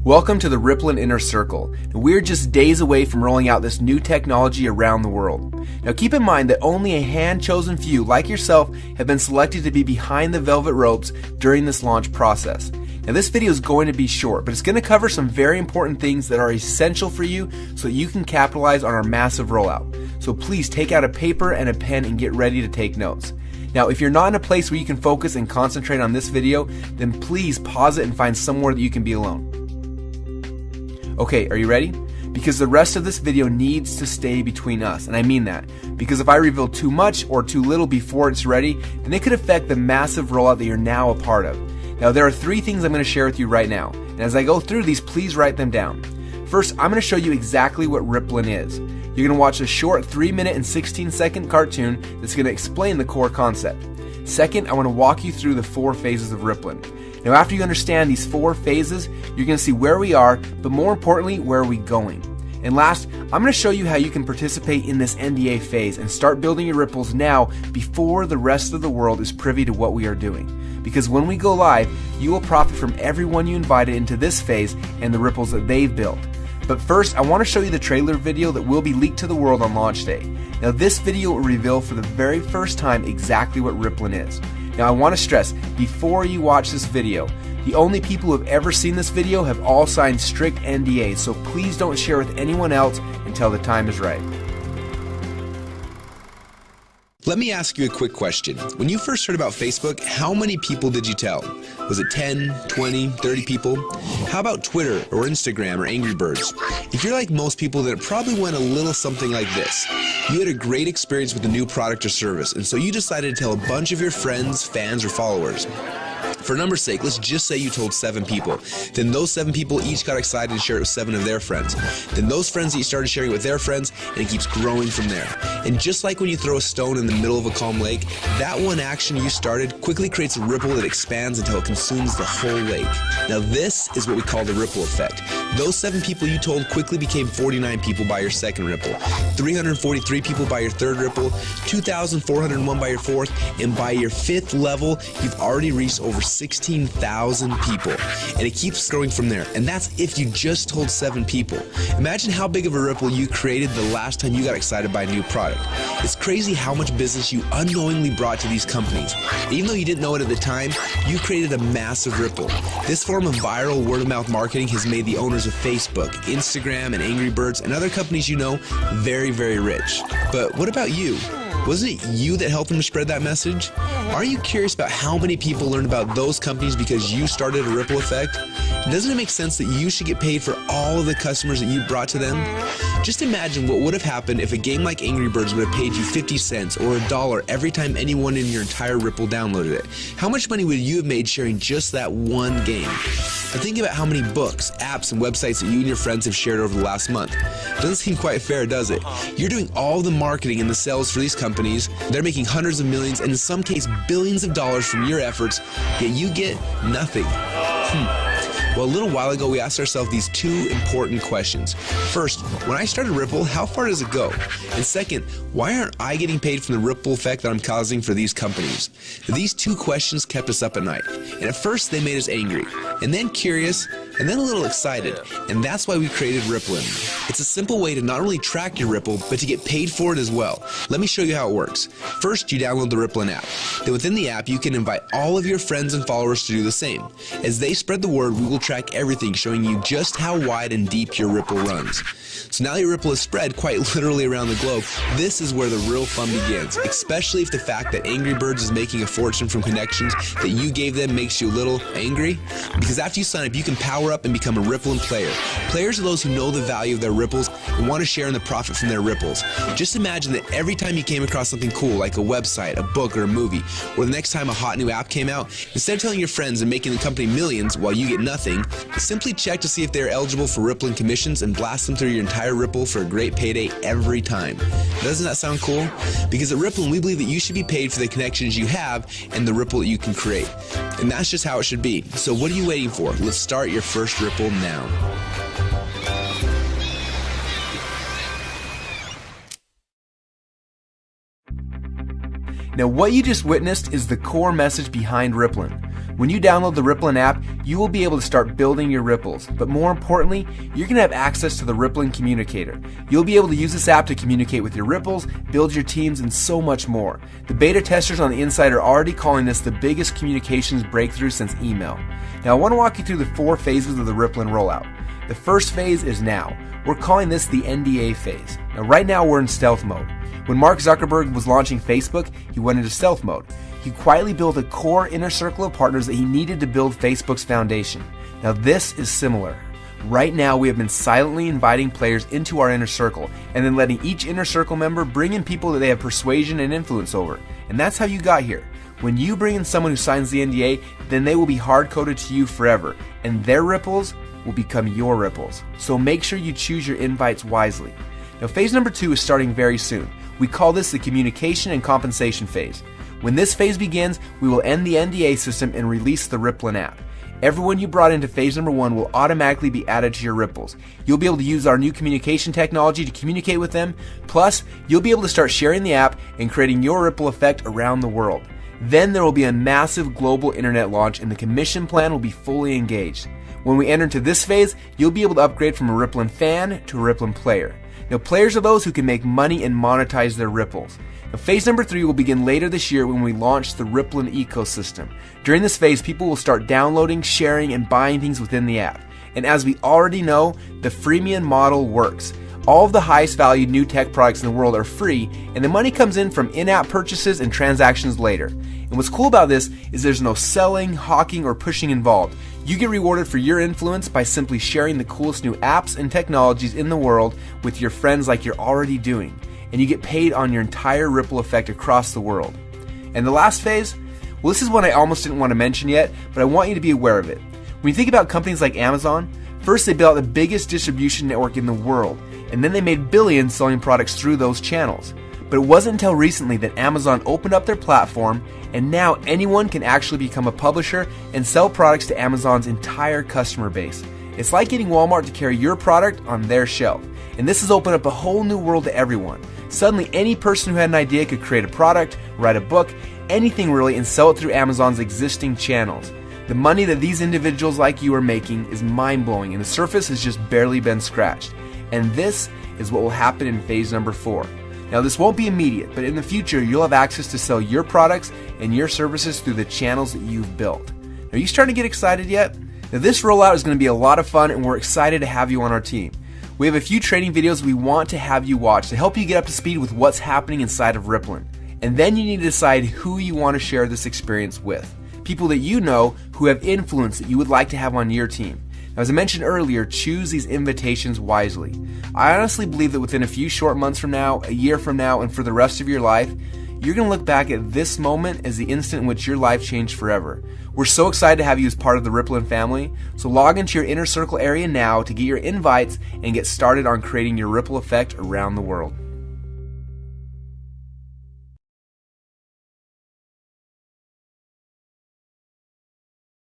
Welcome to the rippln Inner Circle. We're just days away from rolling out this new technology around the world. Now keep in mind that only a hand-chosen few like yourself have been selected to be behind the velvet ropes during this launch process. Now this video is going to be short, but it's going to cover some very important things that are essential for you so that you can capitalize on our massive rollout. So please take out a paper and a pen and get ready to take notes. Now, if you're not in a place where you can focus and concentrate on this video, then please pause it and find somewhere that you can be alone. Okay, are you ready? Because the rest of this video needs to stay between us, and I mean that. Because if I reveal too much or too little before it's ready, then it could affect the massive rollout that you're now a part of. Now, there are 3 things I'm going to share with you right now, and as I go through these, please write them down. First, I'm going to show you exactly what rippln is. You're going to watch a short 3-minute and 16-second cartoon that's going to explain the core concept. Second, I want to walk you through the 4 phases of rippln. Now after you understand these 4 phases, you're going to see where we are, but more importantly, where are we going. And last, I'm going to show you how you can participate in this NDA phase and start building your ripples now before the rest of the world is privy to what we are doing. Because when we go live, you will profit from everyone you invited into this phase and the ripples that they've built. But first, I want to show you the trailer video that will be leaked to the world on launch day. Now this video will reveal for the very first time exactly what rippln is. Now I want to stress, before you watch this video, the only people who have ever seen this video have all signed strict NDAs, so please don't share with anyone else until the time is right. Let me ask you a quick question. When you first heard about Facebook, how many people did you tell? Was it 10, 20, 30 people? How about Twitter or Instagram or Angry Birds? If you're like most people, then it probably went a little something like this. You had a great experience with a new product or service, and so you decided to tell a bunch of your friends, fans, or followers. For numbers' sake, let's just say you told 7 people. Then those 7 people each got excited to share it with 7 of their friends. Then those friends each started sharing it with their friends, and it keeps growing from there. And just like when you throw a stone in the middle of a calm lake, that one action you started quickly creates a ripple that expands until it consumes the whole lake. Now this is what we call the ripple effect. Those 7 people you told quickly became 49 people by your second ripple, 343 people by your third ripple, 2,401 by your fourth, and by your 5th level, you've already reached over 16,000 people, and it keeps growing from there. And that's if you just told 7 people. Imagine how big of a ripple you created the last time you got excited by a new product. It's crazy how much business you unknowingly brought to these companies. Even though you didn't know it at the time, you created a massive ripple. This form of viral word-of-mouth marketing has made the owners of Facebook, Instagram, and Angry Birds, and other companies you know very, very rich. But what about you? Wasn't it you that helped them to spread that message? Are you curious about how many people learned about those companies because you started a ripple effect? Doesn't it make sense that you should get paid for all of the customers that you brought to them? Just imagine what would have happened if a game like Angry Birds would have paid you 50 cents or $1 every time anyone in your entire ripple downloaded it. How much money would you have made sharing just that one game? Now think about how many books, apps, and websites that you and your friends have shared over the last month. Doesn't seem quite fair, does it? You're doing all the marketing and the sales for these companies. They're making hundreds of millions and in some cases billions of dollars from your efforts, yet you get nothing. Well, a little while ago, we asked ourselves these 2 important questions. First, when I started Ripple, how far does it go? And second, why aren't I getting paid from the ripple effect that I'm causing for these companies? These 2 questions kept us up at night. And at first, they made us angry, and then curious, and then a little excited. And that's why we created rippln. It's a simple way to not only track your ripple, but to get paid for it as well. Let me show you how it works. First, you download the rippln app. Then within the app, you can invite all of your friends and followers to do the same. As they spread the word, we will track everything, showing you just how wide and deep your ripple runs. So now your ripple is spread quite literally around the globe. This is where the real fun begins, especially if the fact that Angry Birds is making a fortune from connections that you gave them makes you a little angry. Because after you sign up, you can power up and become a rippln player. Players are those who know the value of their ripples and want to share in the profit from their ripples. Just imagine that every time you came across something cool like a website, a book, or a movie, or the next time a hot new app came out, instead of telling your friends and making the company millions while you get nothing, simply check to see if they're eligible for rippln commissions and blast them through your entire ripple for a great payday every time. Doesn't that sound cool? Because at Rippln, we believe that you should be paid for the connections you have and the ripple that you can create. And that's just how it should be. So what are you waiting for? Let's start your first ripple now. Now what you just witnessed is the core message behind rippln. When you download the rippln app, you will be able to start building your ripples. But more importantly, you're going to have access to the rippln communicator. You'll be able to use this app to communicate with your ripples, build your teams, and so much more. The beta testers on the inside are already calling this the biggest communications breakthrough since email. Now I want to walk you through the 4 phases of the rippln rollout. The first phase is now. We're calling this the NDA phase. Now right now we're in stealth mode. When Mark Zuckerberg was launching Facebook, he went into stealth mode. He quietly built a core inner circle of partners that he needed to build Facebook's foundation. Now this is similar. Right now we have been silently inviting players into our inner circle and then letting each inner circle member bring in people that they have persuasion and influence over. And that's how you got here. When you bring in someone who signs the NDA, then they will be hard-coded to you forever, and their ripples will become your ripples. So make sure you choose your invites wisely. Now phase number 2 is starting very soon. We call this the communication and compensation phase. When this phase begins, we will end the NDA system and release the rippln app. Everyone you brought into phase number 1 will automatically be added to your ripples. You'll be able to use our new communication technology to communicate with them. Plus, you'll be able to start sharing the app and creating your ripple effect around the world. Then there will be a massive global internet launch and the commission plan will be fully engaged. When we enter into this phase, you'll be able to upgrade from a rippln fan to a rippln player. Now, players are those who can make money and monetize their ripples. Now, phase number 3 will begin later this year when we launch the rippln ecosystem. During this phase, people will start downloading, sharing, and buying things within the app. And as we already know, the freemium model works. All of the highest valued new tech products in the world are free, and the money comes in from in-app purchases and transactions later. And what's cool about this is there's no selling, hawking, or pushing involved. You get rewarded for your influence by simply sharing the coolest new apps and technologies in the world with your friends like you're already doing. And you get paid on your entire ripple effect across the world. And the last phase? Well, this is one I almost didn't want to mention yet, but I want you to be aware of it. When you think about companies like Amazon, first they built out the biggest distribution network in the world, and then they made billions selling products through those channels. But it wasn't until recently that Amazon opened up their platform, and now anyone can actually become a publisher and sell products to Amazon's entire customer base. It's like getting Walmart to carry your product on their shelf. And this has opened up a whole new world to everyone. Suddenly any person who had an idea could create a product, write a book, anything really, and sell it through Amazon's existing channels. The money that these individuals like you are making is mind-blowing, and the surface has just barely been scratched. And this is what will happen in phase number 4. Now this won't be immediate, but in the future you'll have access to sell your products and your services through the channels that you've built. Are you starting to get excited yet? Now this rollout is going to be a lot of fun and we're excited to have you on our team. We have a few training videos we want to have you watch to help you get up to speed with what's happening inside of rippln. And then you need to decide who you want to share this experience with. People that you know who have influence that you would like to have on your team. Now, as I mentioned earlier, choose these invitations wisely. I honestly believe that within a few short months from now, a year from now, and for the rest of your life, you're going to look back at this moment as the instant in which your life changed forever. We're so excited to have you as part of the rippln family, so log into your inner circle area now to get your invites and get started on creating your ripple effect around the world.